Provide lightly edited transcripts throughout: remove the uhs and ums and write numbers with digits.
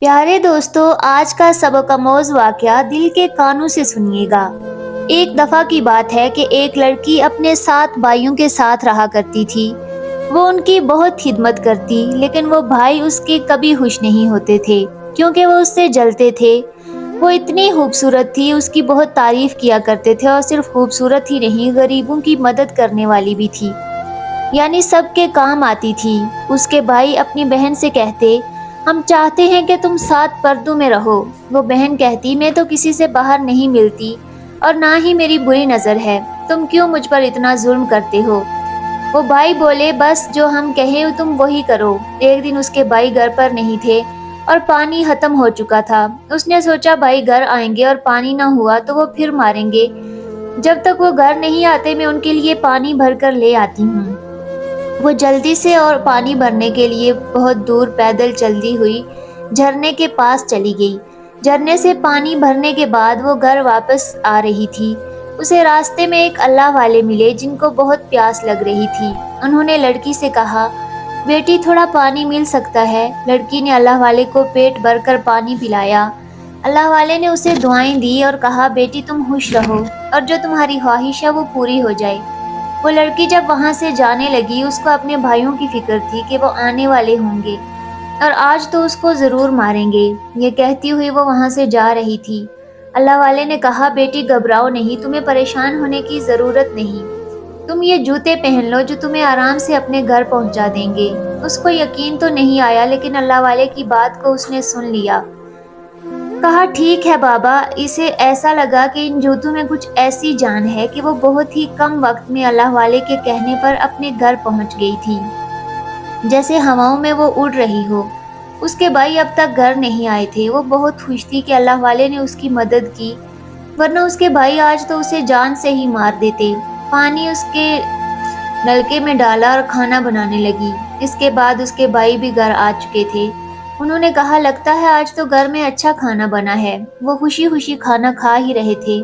प्यारे दोस्तों, आज का सबक आमोज वाकया दिल के कानों से सुनिएगा। एक दफा की बात है कि एक लड़की अपने 7 भाइयों के साथ रहा करती थी। वो उनकी बहुत खिदमत करती, लेकिन वो भाई उसके कभी खुश नहीं होते थे, क्योंकि वो उससे जलते थे। वो इतनी खूबसूरत थी, उसकी बहुत तारीफ किया करते थे, और सिर्फ खूबसूरत ही नहीं, गरीबों की मदद करने वाली भी थी, यानी सबके काम आती थी। उसके भाई अपनी बहन से कहते, हम चाहते हैं कि तुम 7 पर्दों में रहो। वो बहन कहती, मैं तो किसी से बाहर नहीं मिलती और ना ही मेरी बुरी नज़र है, तुम क्यों मुझ पर इतना जुल्म करते हो। वो भाई बोले, बस जो हम कहें तुम वही करो। एक दिन उसके भाई घर पर नहीं थे और पानी खत्म हो चुका था। उसने सोचा भाई घर आएंगे और पानी ना हुआ तो वो फिर मारेंगे। जब तक वो घर नहीं आते मैं उनके लिए पानी भर कर ले आती हूँ। वो जल्दी से और पानी भरने के लिए बहुत दूर पैदल चलती हुई झरने के पास चली गई। झरने से पानी भरने के बाद वो घर वापस आ रही थी। उसे रास्ते में एक अल्लाह वाले मिले जिनको बहुत प्यास लग रही थी। उन्होंने लड़की से कहा, बेटी थोड़ा पानी मिल सकता है। लड़की ने अल्लाह वाले को पेट भरकर पानी पिलाया। अल्लाह वाले ने उसे दुआएं दी और कहा, बेटी तुम खुश रहो और जो तुम्हारी ख्वाहिश है वो पूरी हो जाए। वो लड़की जब वहां से जाने लगी, उसको अपने भाइयों की फिक्र थी कि वो आने वाले होंगे और आज तो उसको जरूर मारेंगे। ये कहती हुई वो वहां से जा रही थी। अल्लाह वाले ने कहा, बेटी घबराओ नहीं, तुम्हें परेशान होने की जरूरत नहीं। तुम ये जूते पहन लो जो तुम्हें आराम से अपने घर पहुंचा देंगे। उसको यकीन तो नहीं आया, लेकिन अल्लाह वाले की बात को उसने सुन लिया। कहा, ठीक है बाबा। इसे ऐसा लगा कि इन जूतों में कुछ ऐसी जान है कि वो बहुत ही कम वक्त में अल्लाह वाले के कहने पर अपने घर पहुंच गई थी, जैसे हवाओं में वो उड़ रही हो। उसके भाई अब तक घर नहीं आए थे। वो बहुत खुश थी कि अल्लाह वाले ने उसकी मदद की, वरना उसके भाई आज तो उसे जान से ही मार देते। पानी उसके नलके में डाला और खाना बनाने लगी। इसके बाद उसके भाई भी घर आ चुके थे। उन्होंने कहा, लगता है आज तो घर में अच्छा खाना बना है। वो खुशी खुशी खाना खा ही रहे थे।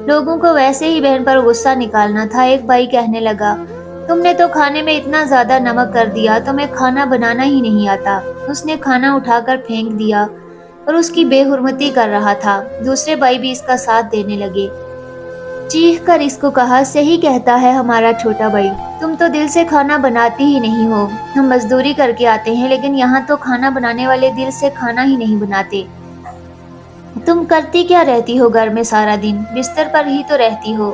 लोगों को वैसे ही बहन पर गुस्सा निकालना था। एक भाई कहने लगा, तुमने तो खाने में इतना ज्यादा नमक कर दिया, तुम्हें खाना बनाना ही नहीं आता। उसने खाना उठाकर फेंक दिया और उसकी बेहुरमती कर रहा था। दूसरे भाई भी इसका साथ देने लगे। चीख कर इसको कहा, सही कहता है हमारा छोटा भाई, तुम तो दिल से खाना बनाती ही नहीं हो। हम मजदूरी करके आते हैं, लेकिन यहाँ तो खाना बनाने वाले दिल से खाना ही नहीं बनाते। तुम करती क्या रहती हो घर में सारा दिन, बिस्तर पर ही तो रहती हो।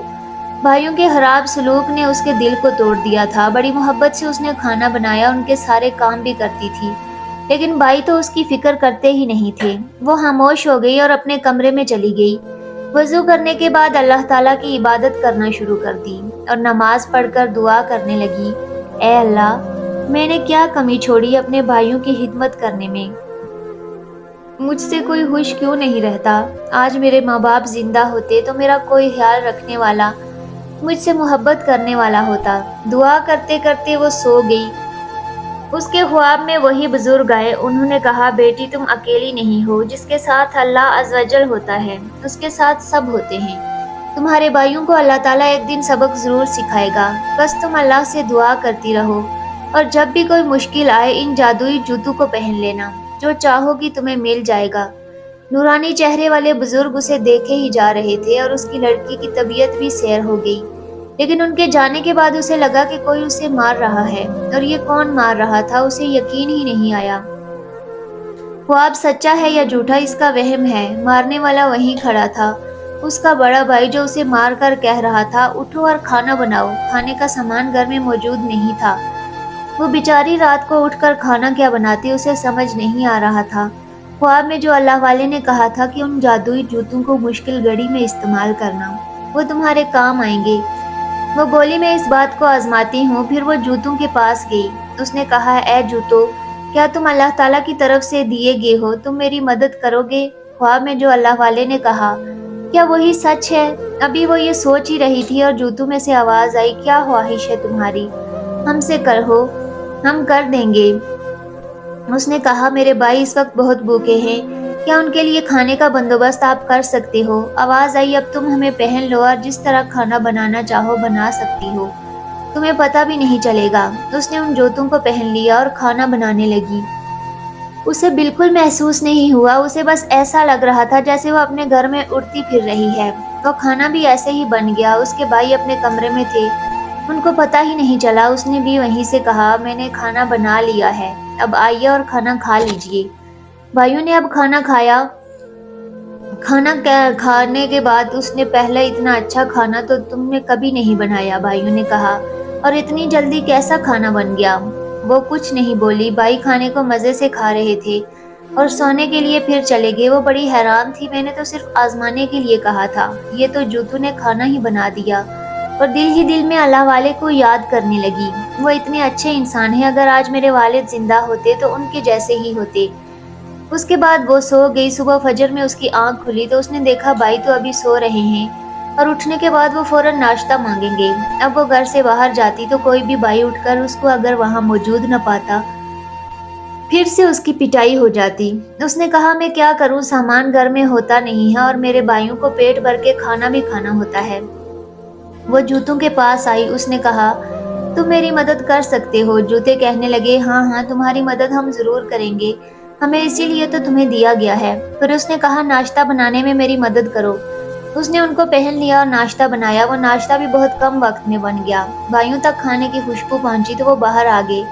भाइयों के खराब सलूक ने उसके दिल को तोड़ दिया था। बड़ी मोहब्बत से उसने खाना बनाया, उनके सारे काम भी करती थी, लेकिन भाई तो उसकी फिक्र करते ही नहीं थे। वो खामोश हो गई और अपने कमरे में चली गई। वजू करने के बाद अल्लाह ताला की इबादत करना शुरू कर दी और नमाज पढ़कर दुआ करने लगी, ए अल्लाह, मैंने क्या कमी छोड़ी अपने भाइयों की खिदमत करने में। मुझसे कोई खुश क्यों नहीं रहता। आज मेरे माँ बाप जिंदा होते तो मेरा कोई ख्याल रखने वाला, मुझसे मोहब्बत करने वाला होता। दुआ करते करते वो सो गई। उसके ख्वाब में वही बुजुर्ग आए। उन्होंने कहा, बेटी तुम अकेली नहीं हो। जिसके साथ अल्लाह अज़्ज़वजल होता है उसके साथ सब होते हैं। तुम्हारे भाइयों को अल्लाह ताला एक दिन सबक जरूर सिखाएगा। बस तुम अल्लाह से दुआ करती रहो और जब भी कोई मुश्किल आए इन जादुई जूतों को पहन लेना। जो चाहोगी तुम्हें मिल जाएगा। नूरानी चेहरे वाले बुजुर्ग उसे देखे ही जा रहे थे और उसकी लड़की की तबीयत भी सैर हो गई, लेकिन उनके जाने के बाद उसे लगा कि कोई उसे मार रहा है, और ये कौन मार रहा था उसे यकीन ही नहीं आया। ख्वाब सच्चा है या झूठा इसका वहम है। मारने वाला वहीं खड़ा था, उसका बड़ा भाई, जो उसे मार कर कह रहा था, उठो और खाना बनाओ। खाने का सामान घर में मौजूद नहीं था। वो बेचारी रात को उठकर खाना क्या बनाती उसे समझ नहीं आ रहा था। ख्वाब में जो अल्लाह वाले ने कहा था कि उन जादुई जूतों को मुश्किल घड़ी में इस्तेमाल करना, वो तुम्हारे काम आएंगे। वो बोली, मैं इस बात को आजमाती हूँ। फिर वो जूतों के पास गई। उसने कहा, ए जूतो, क्या तुम अल्लाह ताला की तरफ से दिए गए हो? तुम मेरी मदद करोगे? ख्वाब में जो अल्लाह वाले ने कहा, क्या वही सच है? अभी वो ये सोच ही रही थी और जूतों में से आवाज आई, क्या ख्वाहिश है तुम्हारी? हमसे कहो, हम कर देंगे। उसने कहा, मेरे भाई इस वक्त बहुत भूखे हैं, क्या उनके लिए खाने का बंदोबस्त आप कर सकते हो? आवाज आई, अब तुम हमें पहन लो और जिस तरह खाना बनाना चाहो बना सकती हो, तुम्हें पता भी नहीं चलेगा। उसने उन जूतों को पहन लिया और खाना बनाने लगी। उसे बिल्कुल महसूस नहीं हुआ, उसे बस ऐसा लग रहा था जैसे वो अपने घर में उड़ती फिर रही है। वो खाना भी ऐसे ही बन गया। उसके भाई अपने कमरे में थे, उनको पता ही नहीं चला। उसने भी वहीं से कहा, मैंने खाना बना लिया है, अब आइए और खाना खा लीजिए। भाइयों ने अब खाना खाया। खाने के बाद उसने, पहले इतना अच्छा खाना तो तुमने कभी नहीं बनाया, भाइयों ने कहा, और इतनी जल्दी कैसा खाना बन गया। वो कुछ नहीं बोली। भाई खाने को मजे से खा रहे थे और सोने के लिए फिर चले गए। वो बड़ी हैरान थी, मैंने तो सिर्फ आजमाने के लिए कहा था, ये तो जूतू ने खाना ही बना दिया। और दिल ही दिल में अल्लाह वाले को याद करने लगी। वो इतने अच्छे इंसान है, अगर आज मेरे वालिद जिंदा होते तो उनके जैसे ही होते। उसके बाद वो सो गई। सुबह फजर में उसकी आंख खुली तो उसने देखा भाई तो अभी सो रहे हैं और उठने के बाद वो फौरन नाश्ता मांगेंगे। अब वो घर से बाहर जाती तो कोई भी भाई उठकर उसको अगर वहां मौजूद न पाता, फिर से उसकी पिटाई हो जाती। उसने कहा, मैं क्या करूं, सामान घर में होता नहीं है और मेरे भाइयों को पेट भर के खाना भी खाना होता है। वो जूतों के पास आई। उसने कहा, तुम मेरी मदद कर सकते हो। जूते कहने लगे, हाँ हाँ, तुम्हारी मदद हम जरूर करेंगे, हमें इसीलिए तो तुम्हें दिया गया है। फिर उसने कहा, नाश्ता बनाने में मेरी मदद करो। उसने उनको पहन लिया और नाश्ता बनाया। वो नाश्ता भी बहुत कम वक्त में बन गया। भाइयों तक खाने की खुशबू पहुंची तो वो बाहर आ गए।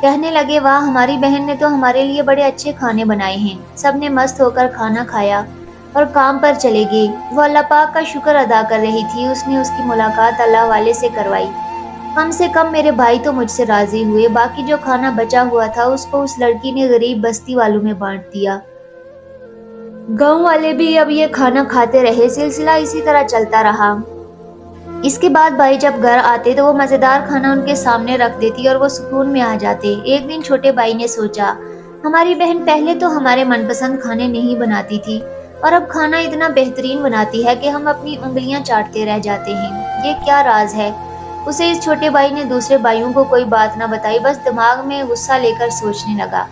कहने लगे, वाह, हमारी बहन ने तो हमारे लिए बड़े अच्छे खाने बनाए हैं। सबने मस्त होकर खाना खाया और काम पर चले गए। वो अल्लाह पाक का शुक्र अदा कर रही थी, उसने उसकी मुलाकात अल्लाह वाले से करवाई। कम से कम मेरे भाई तो मुझसे राजी हुए। बाकी जो खाना बचा हुआ था उसको उस लड़की ने गरीब बस्ती वालों में बांट दिया। गांव वाले भी अब ये खाना खाते रहे। सिलसिला इसी तरह चलता रहा। इसके बाद भाई जब घर आते तो वो मजेदार खाना उनके सामने रख देती और वो सुकून में आ जाते। एक दिन छोटे भाई ने सोचा, हमारी बहन पहले तो हमारे मनपसंद खाने नहीं बनाती थी और अब खाना इतना बेहतरीन बनाती है कि हम अपनी उंगलियां चाटते रह जाते हैं। ये क्या राज है? उसे इस छोटे भाई ने दूसरे भाइयों को कोई बात न बताई, बस दिमाग में गुस्सा लेकर सोचने लगा,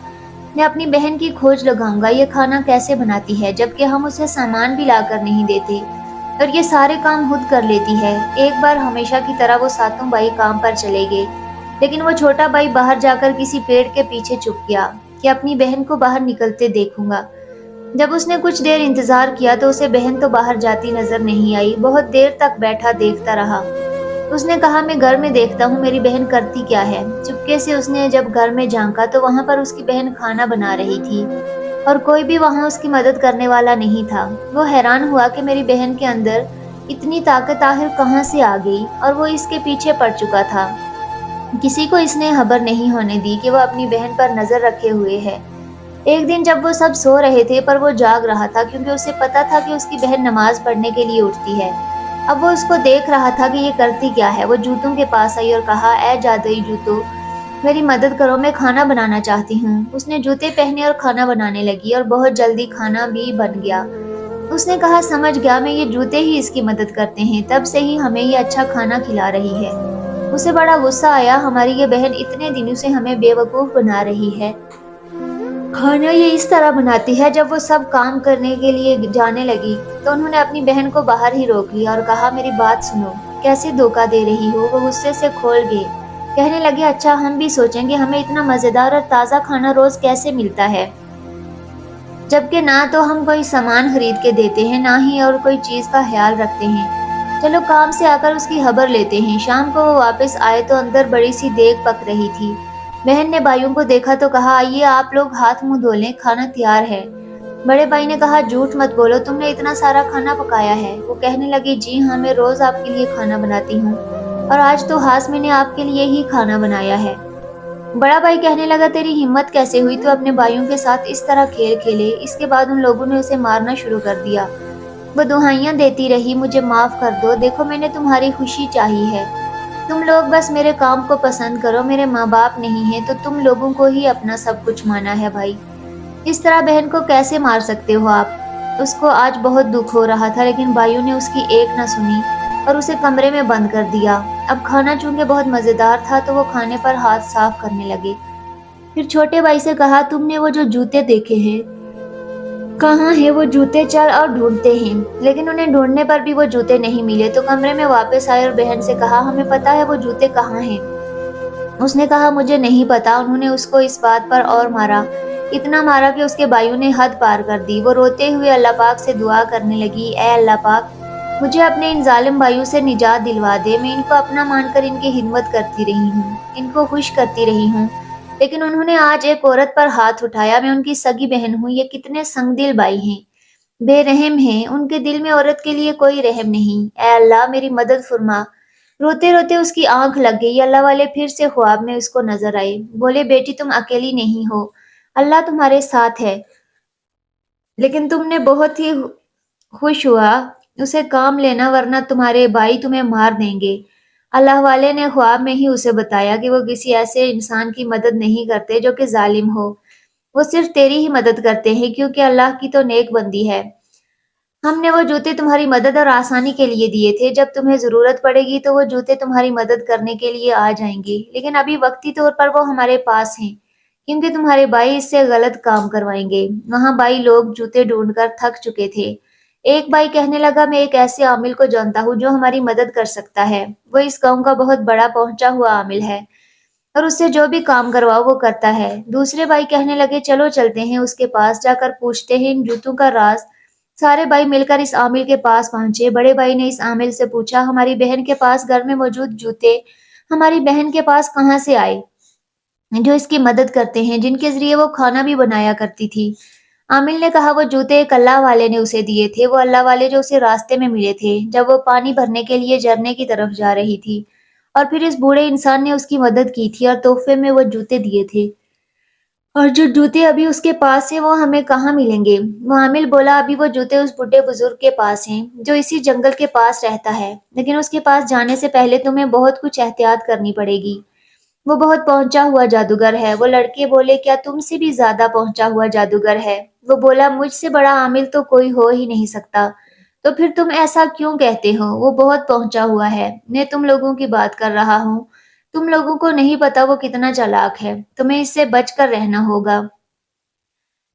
मैं अपनी बहन की खोज लगाऊंगा, ये खाना कैसे बनाती है, जबकि हम उसे सामान भी लाकर नहीं देते और ये सारे काम खुद कर लेती है। एक बार हमेशा की तरह वो सातों भाई काम पर चले गए, लेकिन वो छोटा भाई बाहर जाकर किसी पेड़ के पीछे छुप गया कि अपनी बहन को बाहर निकलते देखूंगा। जब उसने कुछ देर इंतजार किया तो उसे बहन तो बाहर जाती नजर नहीं आई। बहुत देर तक बैठा देखता रहा। उसने कहा, मैं घर में देखता हूँ मेरी बहन करती क्या है। चुपके से उसने जब घर में झांका तो वहां पर उसकी बहन खाना बना रही थी और कोई भी वहां उसकी मदद करने वाला नहीं था। वो हैरान हुआ कि मेरी बहन के अंदर इतनी ताकत आखिर कहाँ से आ गई, और वो इसके पीछे पड़ चुका था। किसी को इसने खबर नहीं होने दी कि वो अपनी बहन पर नजर रखे हुए है। एक दिन जब वो सब सो रहे थे पर वो जाग रहा था, क्योंकि उसे पता था कि उसकी बहन नमाज पढ़ने के लिए उठती है। अब वो उसको देख रहा था कि ये करती क्या है। वो जूतों के पास आई और कहा, ऐ जादुई जूतों, मेरी मदद करो, मैं खाना बनाना चाहती हूँ। उसने जूते पहने और खाना बनाने लगी और बहुत जल्दी खाना भी बन गया। उसने कहा, समझ गया, मैं ये जूते ही इसकी मदद करते हैं, तब से ही हमें ये अच्छा खाना खिला रही है। उसे बड़ा गुस्सा आया, हमारी ये बहन इतने दिनों से हमें बेवकूफ बना रही है। खाना ये इस तरह बनाती है। जब वो सब काम करने के लिए जाने लगी तो उन्होंने अपनी बहन को बाहर ही रोक लिया और कहा, मेरी बात सुनो, कैसे धोखा दे रही हो। वो गुस्से से खोल गए। कहने लगे, अच्छा, हम भी सोचेंगे हमें इतना मजेदार और ताज़ा खाना रोज कैसे मिलता है, जबकि ना तो हम कोई सामान खरीद के देते हैं, ना ही और कोई चीज़ का ख्याल रखते हैं। चलो काम से आकर उसकी खबर लेते हैं। शाम को वो वापस आए तो अंदर बड़ी सी देग पक रही थी। बहन ने भाइयों को देखा तो कहा, आइए आप लोग हाथ मुंह धो लें, खाना तैयार है। बड़े भाई ने कहा, झूठ मत बोलो, तुमने इतना सारा खाना पकाया है। वो कहने लगी, जी हाँ, मैं रोज आपके लिए खाना बनाती हूँ और आज तो हाशमी ने आपके लिए ही खाना बनाया है। बड़ा भाई कहने लगा, तेरी हिम्मत कैसे हुई तू अपने भाइयों के साथ इस तरह खेल खेले। इसके बाद उन लोगों ने उसे मारना शुरू कर दिया। वो दुहाइयां देती रही, मुझे माफ कर दो, देखो मैंने तुम्हारी खुशी चाही है, तुम लोग बस मेरे काम को पसंद करो, मेरे माँ बाप नहीं है तो तुम लोगों को ही अपना सब कुछ माना है। भाई, इस तरह बहन को कैसे मार सकते हो आप। उसको आज बहुत दुख हो रहा था, लेकिन भाइयों ने उसकी एक न सुनी और उसे कमरे में बंद कर दिया। अब खाना चूंकि बहुत मजेदार था तो वो खाने पर हाथ साफ करने लगे। फिर छोटे भाई से कहा, तुमने वो जो जूते देखे हैं, कहाँ है वो जूते, चल और ढूंढते हैं। लेकिन उन्हें ढूंढने पर भी वो जूते नहीं मिले तो कमरे में वापस आए और बहन से कहा, हमें पता है वो जूते कहाँ हैं। उसने कहा, मुझे नहीं पता। उन्होंने उसको इस बात पर और मारा اتنا مارا کہ اس کے بھائیوں نے حد پار کر دی۔ وہ روتے ہوئے اللہ پاک سے دعا کرنے لگی، اے اللہ پاک، مجھے اپنے ان ظالم بھائیوں سے نجات دلوا دے۔ میں ان کو اپنا مان کر ان کی خدمت کرتی رہی ہوں، ان کو خوش کرتی رہی ہوں، لیکن انہوں نے آج ایک عورت پر ہاتھ اٹھایا۔ میں ان کی سگی بہن ہوں۔ یہ کتنے سنگ دل بھائی ہیں، بے رحم ہیں، ان کے دل میں عورت کے لیے کوئی رحم نہیں۔ اے اللہ میری مدد فرما۔ روتے روتے اس کی آنکھ لگ گئی۔ اللہ والے پھر سے خواب میں اس کو نظر آئے، بولے بیٹی تم اکیلی نہیں ہو، اللہ تمہارے ساتھ ہے، لیکن تم نے بہت ہی خوش ہوا اسے کام لینا ورنہ تمہارے بھائی تمہیں مار دیں گے۔ اللہ والے نے خواب میں ہی اسے بتایا کہ وہ کسی ایسے انسان کی مدد نہیں کرتے جو کہ ظالم ہو، وہ صرف تیری ہی مدد کرتے ہیں کیونکہ اللہ کی تو نیک بندی ہے۔ ہم نے وہ جوتے تمہاری مدد اور آسانی کے لیے دیے تھے، جب تمہیں ضرورت پڑے گی تو وہ جوتے تمہاری مدد کرنے کے لیے آ جائیں گے، لیکن ابھی وقتی طور پر وہ ہمارے پاس ہیں کیونکہ تمہارے بھائی اس سے غلط کام کروائیں گے۔ وہاں بھائی لوگ جوتے ڈھونڈ کر تھک چکے تھے۔ ایک بھائی کہنے لگا، میں ایک ایسے عامل کو جانتا ہوں جو ہماری مدد کر سکتا ہے، وہ اس گاؤں کا بہت بڑا پہنچا ہوا عامل ہے اور اس سے جو بھی کام کرواؤ وہ کرتا ہے۔ دوسرے بھائی کہنے لگے، چلو چلتے ہیں اس کے پاس، جا کر پوچھتے ہیں ان جوتوں کا راز۔ سارے بھائی مل کر اس عامل کے پاس پہنچے۔ بڑے بھائی نے اس عامل سے پوچھا، ہماری بہن کے پاس گھر میں موجود جوتے ہماری بہن کے پاس کہاں سے آئے جو اس کی مدد کرتے ہیں، جن کے ذریعے وہ کھانا بھی بنایا کرتی تھی؟ عامل نے کہا، وہ جوتے ایک اللہ والے نے اسے دیے تھے، وہ اللہ والے جو اسے راستے میں ملے تھے جب وہ پانی بھرنے کے لیے جھرنے کی طرف جا رہی تھی، اور پھر اس بوڑھے انسان نے اس کی مدد کی تھی اور تحفے میں وہ جوتے دیے تھے، اور جو جوتے ابھی اس کے پاس ہیں وہ ہمیں کہاں ملیں گے؟ وہ عامل بولا، ابھی وہ جوتے اس بڈھے بزرگ کے پاس ہیں جو اسی جنگل کے پاس رہتا ہے، لیکن اس کے پاس جانے سے پہلے تمہیں بہت کچھ احتیاط کرنی پڑے گی، وہ بہت پہنچا ہوا جادوگر ہے۔ وہ لڑکے بولے، کیا تم سے بھی زیادہ پہنچا ہوا جادوگر ہے؟ وہ بولا، مجھ سے بڑا عامل تو کوئی ہو ہی نہیں سکتا۔ تو پھر تم ایسا کیوں کہتے ہو؟ وہ بہت پہنچا ہوا ہے۔ میں تم لوگوں کی بات کر رہا ہوں، تم لوگوں کو نہیں پتا وہ کتنا چالاک ہے، تمہیں اس سے بچ کر رہنا ہوگا۔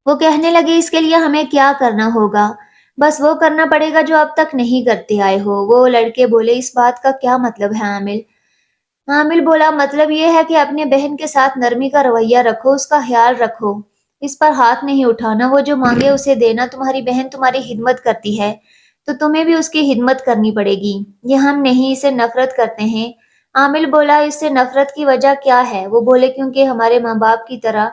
وہ کہنے لگے، اس کے لیے ہمیں کیا کرنا ہوگا؟ بس وہ کرنا پڑے گا جو اب تک نہیں کرتے آئے ہو۔ وہ لڑکے بولے، اس بات کا کیا مطلب ہے عامل؟ عامل بولا، مطلب یہ ہے کہ اپنے بہن کے ساتھ نرمی کا رویہ رکھو، اس کا خیال رکھو، اس پر ہاتھ نہیں اٹھانا، وہ جو مانگے اسے دینا۔ تمہاری بہن تمہاری خدمت کرتی ہے تو تمہیں بھی اس کی خدمت کرنی پڑے گی۔ یہ ہم نہیں، اسے نفرت کرتے ہیں۔ عامل بولا، اس سے نفرت کی وجہ کیا ہے؟ وہ بولے، کیونکہ ہمارے ماں باپ کی طرح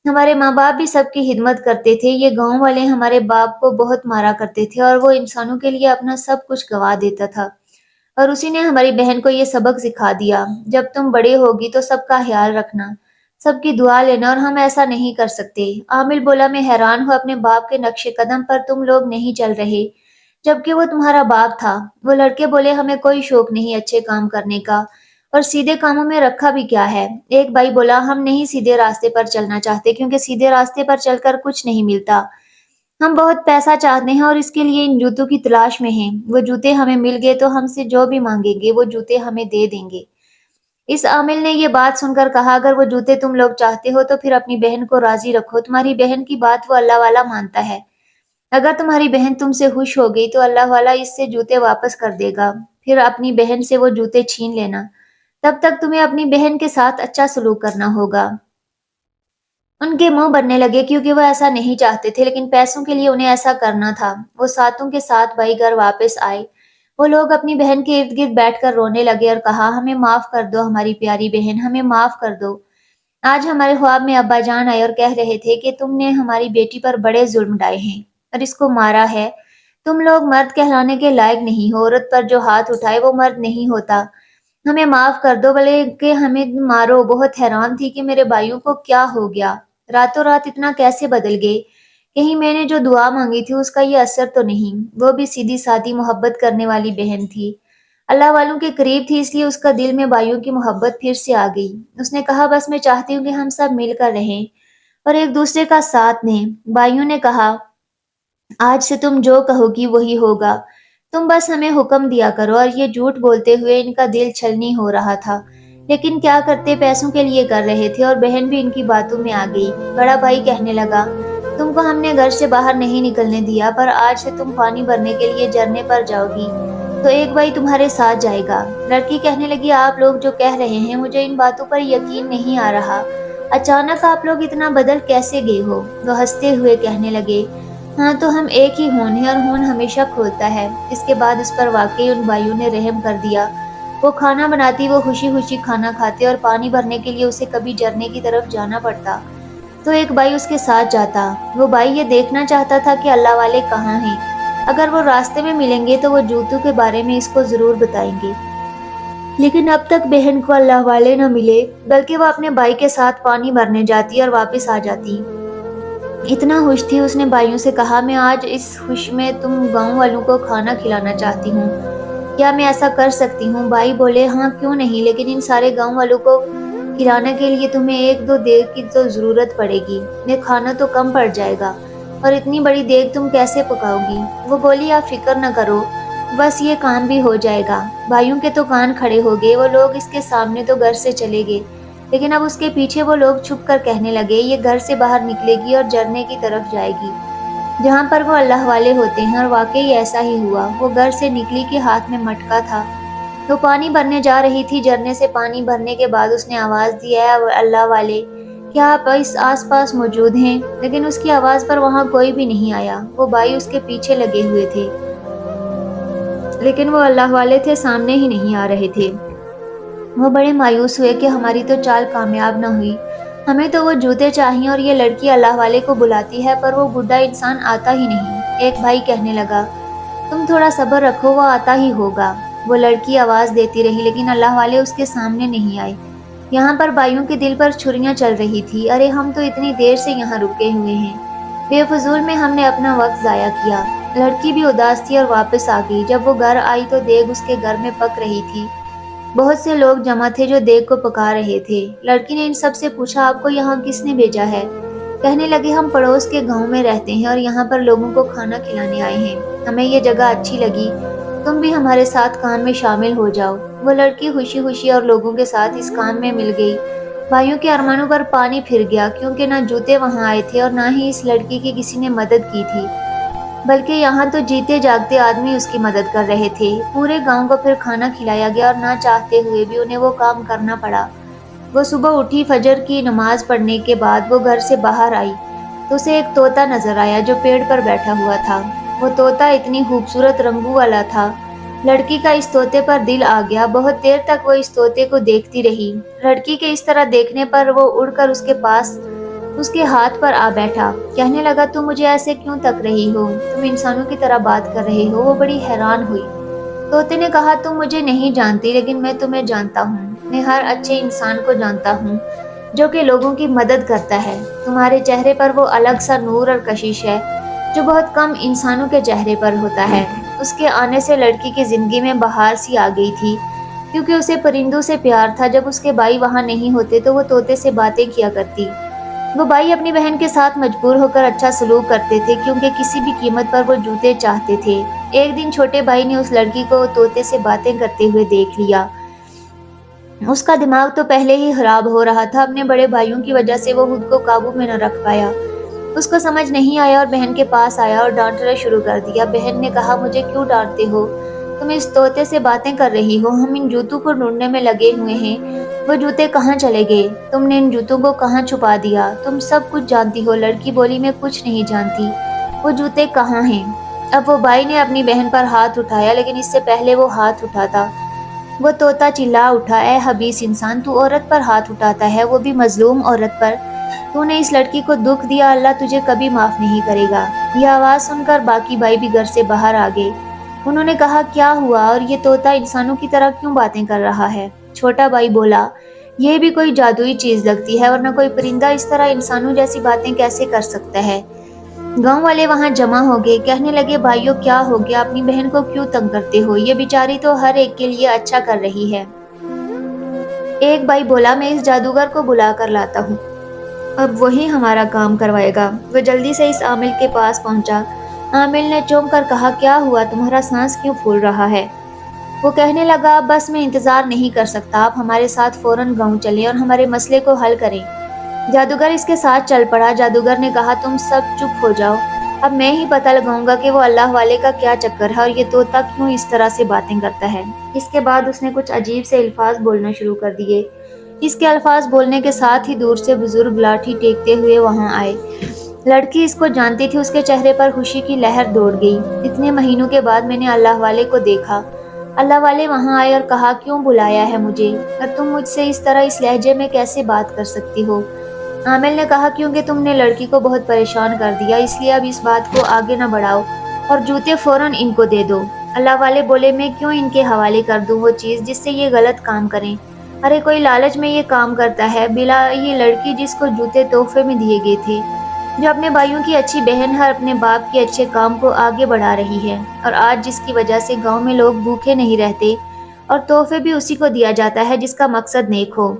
ہمارے ماں باپ بھی سب کی خدمت کرتے تھے۔ یہ گاؤں والے ہمارے باپ کو بہت مارا کرتے تھے اور وہ انسانوں کے لیے اپنا سب کچھ گنوا دیتا تھا، اور اسی نے ہماری بہن کو یہ سبق سکھا دیا، جب تم بڑے ہوگی تو سب کا خیال رکھنا، سب کی دعا لینا، اور ہم ایسا نہیں کر سکتے۔ عامل بولا، میں حیران ہوں، اپنے باپ کے نقش قدم پر تم لوگ نہیں چل رہے جبکہ وہ تمہارا باپ تھا۔ وہ لڑکے بولے، ہمیں کوئی شوق نہیں اچھے کام کرنے کا، اور سیدھے کاموں میں رکھا بھی کیا ہے؟ ایک بھائی بولا، ہم نہیں سیدھے راستے پر چلنا چاہتے کیونکہ سیدھے راستے پر چل کر کچھ نہیں ملتا، ہم بہت پیسہ چاہتے ہیں اور اس کے لیے ان جوتوں کی تلاش میں ہیں۔ وہ جوتے ہمیں مل گئے تو ہم سے جو بھی مانگیں گے وہ جوتے ہمیں دے دیں گے۔ اس عامل نے یہ بات سن کر کہا، اگر وہ جوتے تم لوگ چاہتے ہو تو پھر اپنی بہن کو راضی رکھو، تمہاری بہن کی بات وہ اللہ والا مانتا ہے، اگر تمہاری بہن تم سے خوش ہو گئی تو اللہ والا اس سے جوتے واپس کر دے گا، پھر اپنی بہن سے وہ جوتے چھین لینا، تب تک تمہیں اپنی بہن کے ساتھ اچھا سلوک کرنا ہوگا۔ ان کے منہ بننے لگے کیونکہ وہ ایسا نہیں چاہتے تھے، لیکن پیسوں کے لیے انہیں ایسا کرنا تھا۔ وہ ساتوں کے ساتھ بھائی گھر واپس آئے۔ وہ لوگ اپنی بہن کے ارد گرد بیٹھ کر رونے لگے اور کہا، ہمیں معاف کر دو ہماری پیاری بہن، ہمیں معاف کر دو۔ آج ہمارے خواب میں ابا جان آئے اور کہہ رہے تھے کہ تم نے ہماری بیٹی پر بڑے ظلم ڈھائے ہیں اور اس کو مارا ہے، تم لوگ مرد کہلانے کے لائق نہیں ہو، عورت پر جو ہاتھ اٹھائے وہ مرد نہیں ہوتا، ہمیں معاف کر دو، بلے کہ ہمیں مارو۔ بہت حیران تھی کہ میرے بھائیوں کو کیا ہو گیا، راتوں رات اتنا کیسے بدل گئے، کہیں میں نے جو دعا مانگی تھی اس کا یہ اثر تو نہیں؟ وہ بھی سیدھی سادی محبت کرنے والی بہن تھی، اللہ والوں کے قریب تھی، اس لیے اس کا دل میں بھائیوں کی محبت پھر سے آ گئی۔ اس نے کہا، بس میں چاہتی ہوں کہ ہم سب مل کر رہیں اور ایک دوسرے کا ساتھ دیں۔ بھائیوں نے کہا، آج سے تم جو کہو گی وہی ہوگا، تم بس ہمیں حکم دیا کرو۔ اور یہ جھوٹ بولتے ہوئے ان کا دل چھلنی ہو رہا تھا، لیکن کیا کرتے، پیسوں کے لیے کر رہے تھے، اور بہن بھی ان کی باتوں میں آ گئی۔ بڑا بھائی کہنے لگا، تم کو ہم نے گھر سے باہر نہیں نکلنے دیا، پر آج سے تم پانی بھرنے کے لیے جھرنے پر جاؤ گی تو ایک بھائی تمہارے ساتھ جائے گا۔ لڑکی کہنے لگی، آپ لوگ جو کہہ رہے ہیں مجھے ان باتوں پر یقین نہیں آ رہا، अचानक आप लोग इतना बदल कैसे गए हो? वो हंसते हुए कहने लगे, हाँ तो हम एक ही होन है और होन हमेशा खोलता है। इसके बाद उस पर वाकई उन भाइयों ने रहम कर दिया। वो खाना बनाती, वो खुशी खुशी खाना खाते और पानी भरने के लिए उसे कभी झरने की तरफ जाना पड़ता तो एक भाई उसके साथ जाता। वो भाई ये देखना चाहता था कि अल्लाह वाले कहाँ हैं। अगर वो रास्ते में मिलेंगे तो वो जूतों के बारे में इसको जरूर बताएंगे। लेकिन अब तक बहन को अल्लाह वाले न मिले, बल्कि वो अपने भाई के साथ पानी भरने जाती और वापस आ जाती। इतना खुश थी, उसने भाइयों से कहा, मैं आज इस खुश में तुम गांव वालों को खाना खिलाना चाहती हूँ। क्या मैं ऐसा कर सकती हूँ? भाई बोले, हाँ क्यों नहीं, लेकिन इन सारे गांव वालों को खिलाने के लिए तुम्हें एक दो देग की तो जरूरत पड़ेगी। ये खाना तो कम पड़ जाएगा और इतनी बड़ी देग तुम कैसे पकाओगी? वो बोली, आप फिक्र न करो, बस ये काम भी हो जाएगा। भाइयों के तो कान खड़े हो गए। वो लोग इसके सामने तो घर से चले गए, लेकिन अब उसके पीछे वो लोग छुप कर कहने लगे, ये घर से बाहर निकलेगी और झरने की तरफ जाएगी जहाँ पर वो अल्लाह वाले होते हैं। और वाकई ऐसा ही हुआ। वो घर से निकली कि हाथ में मटका था। तो पानी भरने जा रही थी। झरने से पानी भरने के बाद उसने आवाज दी, है अल्लाह वाले, क्या आप इस आस पास मौजूद हैं? लेकिन उसकी आवाज पर वहाँ कोई भी नहीं आया। वो भाई उसके पीछे लगे हुए थे, लेकिन वो अल्लाह वाले थे सामने ही नहीं आ रहे थे। वो बड़े मायूस हुए कि हमारी तो चाल कामयाब न हुई। हमें तो वो जूते चाहिए और ये लड़की अल्लाह वाले को बुलाती है, पर वो बुढ़ा इंसान आता ही नहीं। एक भाई कहने लगा, तुम थोड़ा सब्र रखो, वो आता ही होगा। वो लड़की आवाज देती रही, लेकिन अल्लाह वाले उसके सामने नहीं आए। यहाँ पर भाइयों के दिल पर छुरियां चल रही थी। अरे हम तो इतनी देर से यहाँ रुके हुए हैं, बेफजूल में हमने अपना वक्त जाया किया। लड़की भी उदास थी और वापस आ गई। जब वो घर आई तो देग उसके घर में पक रही थी। बहुत से लोग जमा थे जो देग को पका रहे थे। लड़की ने इन सब से पूछा, आपको यहाँ किसने भेजा है? कहने लगे, हम पड़ोस के गांव में रहते हैं और यहाँ पर लोगों को खाना खिलाने आए हैं। हमें ये जगह अच्छी लगी, तुम भी हमारे साथ काम में शामिल हो जाओ। वो लड़की खुशी खुशी और लोगों के साथ इस काम में मिल गई। भाइयों के अरमानों पर पानी फिर गया, क्योंकि ना जूते वहाँ आए थे और ना ही इस लड़की की किसी ने मदद की थी, बल्कि यहाँ तो जीते जागते आदमी उसकी मदद कर रहे थे। पूरे गांव को फिर खाना खिलाया गया और ना चाहते हुए भी उन्हें वो काम करना पड़ा। वो सुबह उठी, फजर की नमाज पढ़ने के बाद वो घर से बाहर आई तो उसे एक तोता नजर आया जो पेड़ पर बैठा हुआ था। वो तोता इतनी खूबसूरत रंगों वाला था, लड़की का इस तोते पर दिल आ गया। बहुत देर तक वो इस तोते को देखती रही। लड़की के इस तरह देखने पर वो उड़कर उसके पास उसके हाथ पर आ बैठा। कहने लगा, तुम मुझे ऐसे क्यों तक रही हो? तुम इंसानों की तरह बात कर रहे हो। वो बड़ी हैरान हुई। तोते ने कहा, तुम मुझे नहीं जानती, लेकिन मैं तुम्हें जानता हूँ। मैं हर अच्छे इंसान को जानता हूँ जो कि लोगों की मदद करता है। तुम्हारे चेहरे पर वो अलग सा नूर और कशिश है जो बहुत कम इंसानों के चेहरे पर होता है। उसके आने से लड़की की जिंदगी में बहार सी आ गई थी, क्योंकि उसे परिंदों से प्यार था। जब उसके भाई वहाँ नहीं होते तो वो तोते से बातें किया करती। वो भाई अपनी बहन के साथ मजबूर होकर अच्छा सलूक करते थे, क्योंकि किसी भी कीमत पर वो जूते चाहते थे। एक दिन छोटे भाई ने उस लड़की को तोते से बातें करते हुए देख लिया। उसका दिमाग तो पहले ही खराब हो रहा था। अपने बड़े भाइयों की वजह से वो खुद को काबू में न रख पाया। उसको समझ नहीं आया और बहन के पास आया और डांटना शुरू कर दिया। बहन ने कहा, मुझे क्यों डांटते हो? तुम इस तोते से बातें कर रही हो। हम इन जूतों को ढूंढने में लगे हुए हैं। वो जूते कहाँ चले गए? तुमने इन जूतों को कहाँ छुपा दिया? तुम सब कुछ जानती हो। लड़की बोली, मैं कुछ नहीं जानती। वो जूते कहाँ हैं? अब वो भाई ने अपनी बहन पर हाथ उठाया, लेकिन इससे पहले वो हाथ उठाता वो तोता चिल्ला उठा, ए हबीस इंसान, तू औरत पर हाथ उठाता है, वो भी मजलूम औरत पर। तूने इस लड़की को दुख दिया, अल्लाह तुझे कभी माफ नहीं करेगा। यह आवाज सुनकर बाकी भाई भी घर से बाहर आ गए। उन्होंने कहा, क्या हुआ और ये तोता इंसानों की तरह क्यों बातें कर रहा है? छोटा भाई बोला, यह भी कोई जादुई चीज लगती है, वरना कोई परिंदा इस तरह इंसानों जैसी बातें कैसे कर सकता है? गांव वाले वहां जमा हो गए। कहने लगे, भाइयों क्या हो गया? अपनी बहन को क्यों तंग करते हो? ये बेचारी तो हर एक के लिए अच्छा कर रही है। एक भाई बोला, मैं इस जादूगर को बुला कर लाता हूँ, अब वही हमारा काम करवाएगा। वो जल्दी से इस आमिल के पास पहुंचा। आमिल ने चौंक कर कहा, क्या हुआ? तुम्हारा सांस क्यों फूल रहा है? वो कहने लगा, बस मैं इंतजार नहीं कर सकता, आप हमारे साथ फौरन गांव चलें और हमारे मसले को हल करें। जादूगर इसके साथ चल पड़ा। जादूगर ने कहा, तुम सब चुप हो जाओ, अब मैं ही पता लगाऊंगा कि वो अल्लाह वाले का क्या चक्कर है और ये तोता क्यों इस तरह से बातें करता है। इसके बाद उसने कुछ अजीब से अल्फाज बोलना शुरू कर दिए। اس کے الفاظ بولنے کے ساتھ ہی دور سے بزرگ لاٹھی ٹیکتے ہوئے وہاں آئے۔ لڑکی اس کو جانتی تھی، اس کے چہرے پر خوشی کی لہر دوڑ گئی۔ اتنے مہینوں کے بعد میں نے اللہ والے کو دیکھا۔ اللہ والے وہاں آئے اور کہا، کیوں بلایا ہے مجھے، اور تم مجھ سے اس طرح اس لہجے میں کیسے بات کر سکتی ہو؟ عامل نے کہا، کیونکہ تم نے لڑکی کو بہت پریشان کر دیا، اس لیے اب اس بات کو آگے نہ بڑھاؤ اور جوتے فوراً ان کو دے دو۔ اللہ والے بولے، میں کیوں ان کے حوالے کر دوں وہ چیز جس سے یہ غلط کام کریں؟ ارے کوئی لالچ میں یہ کام کرتا ہے، بلا یہ لڑکی جس کو جوتے تحفے میں دیے گئے تھے، جو اپنے بھائیوں کی اچھی بہن ہے، اپنے باپ کے اچھے کام کو آگے بڑھا رہی ہے، اور آج جس کی وجہ سے گاؤں میں لوگ بھوکے نہیں رہتے، اور تحفے بھی اسی کو دیا جاتا ہے جس کا مقصد نیک ہو۔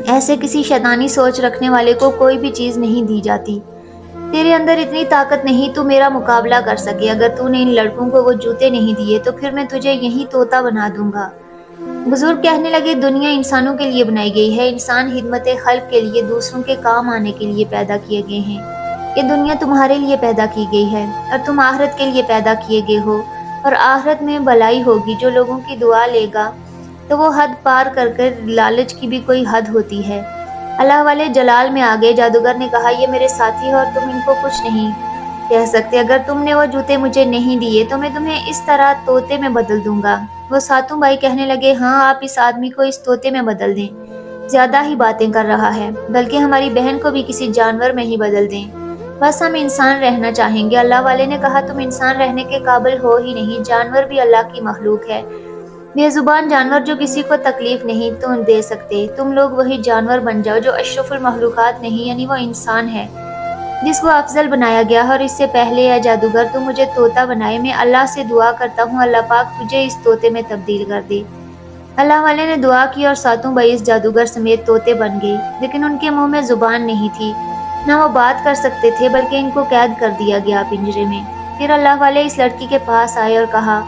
ایسے کسی شیطانی سوچ رکھنے والے کو کوئی بھی چیز نہیں دی جاتی۔ تیرے اندر اتنی طاقت نہیں تو میرا مقابلہ کر سکے۔ اگر تو نے ان لڑکوں کو وہ جوتے نہیں دیے تو پھر میں تجھے یہی طوطا بنا دوں گا۔ بزرگ کہنے لگے، دنیا انسانوں کے لیے بنائی گئی ہے، انسان خدمت خلق کے لیے، دوسروں کے کام آنے کے لیے پیدا کیے گئے ہیں۔ یہ دنیا تمہارے لیے پیدا کی گئی ہے، اور تم آخرت کے لیے پیدا کیے گئے ہو، اور آخرت میں بھلائی ہوگی۔ جو لوگوں کی دعا لے گا تو وہ حد پار کر لالچ کی بھی کوئی حد ہوتی ہے۔ اللہ والے جلال میں آگے۔ جادوگر نے کہا، یہ میرے ساتھی ہے اور تم ان کو کچھ نہیں کہہ سکتے۔ اگر تم نے وہ جوتے مجھے نہیں دیے تو میں تمہیں اس طرح طوطے میں بدل دوں گا۔ وہ ساتوں بھائی کہنے لگے، ہاں آپ اس آدمی کو اس طوطے میں بدل دیں، زیادہ ہی باتیں کر رہا ہے، بلکہ ہماری بہن کو بھی کسی جانور میں ہی بدل دیں، بس ہم انسان رہنا چاہیں گے۔ اللہ والے نے کہا، تم انسان رہنے کے قابل ہو ہی نہیں، جانور بھی اللہ کی مخلوق ہے، بے زبان جانور جو کسی کو تکلیف نہیں تو دے سکتے۔ تم لوگ وہی جانور بن جاؤ جو اشرف المخلوقات نہیں، یعنی وہ انسان ہے جس کو افضل بنایا گیا ہے۔ اور اس سے پہلے اے جادوگر تو مجھے طوطا بنائے، میں اللہ سے دعا کرتا ہوں اللہ پاک تجھے اس طوطے میں تبدیل کر دے۔ اللہ والے نے دعا کی اور ساتوں بھائی اس جادوگر سمیت طوطے بن گئے، لیکن ان کے منہ میں زبان نہیں تھی، نہ وہ بات کر سکتے تھے، بلکہ ان کو قید کر دیا گیا پنجرے میں۔ پھر اللہ والے اس لڑکی کے پاس آئے اور کہا،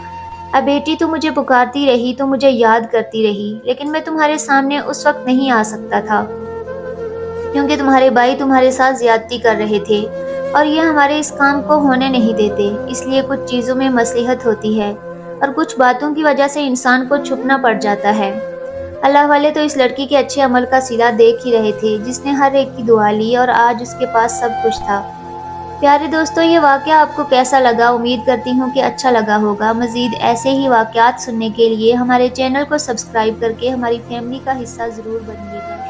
اے بیٹی، تو مجھے پکارتی رہی، تو مجھے یاد کرتی رہی، لیکن میں تمہارے سامنے اس وقت نہیں آ سکتا تھا کیونکہ تمہارے بھائی تمہارے ساتھ زیادتی کر رہے تھے، اور یہ ہمارے اس کام کو ہونے نہیں دیتے۔ اس لیے کچھ چیزوں میں مصلحت ہوتی ہے، اور کچھ باتوں کی وجہ سے انسان کو چھپنا پڑ جاتا ہے۔ اللہ والے تو اس لڑکی کے اچھے عمل کا صلہ دیکھ ہی رہے تھے، جس نے ہر ایک کی دعا لی، اور آج اس کے پاس سب کچھ تھا۔ پیارے دوستو، یہ واقعہ آپ کو کیسا لگا؟ امید کرتی ہوں کہ اچھا لگا ہوگا۔ مزید ایسے ہی واقعات سننے کے لیے ہمارے چینل کو سبسکرائب کر کے ہماری فیملی کا حصہ ضرور بنیے گا۔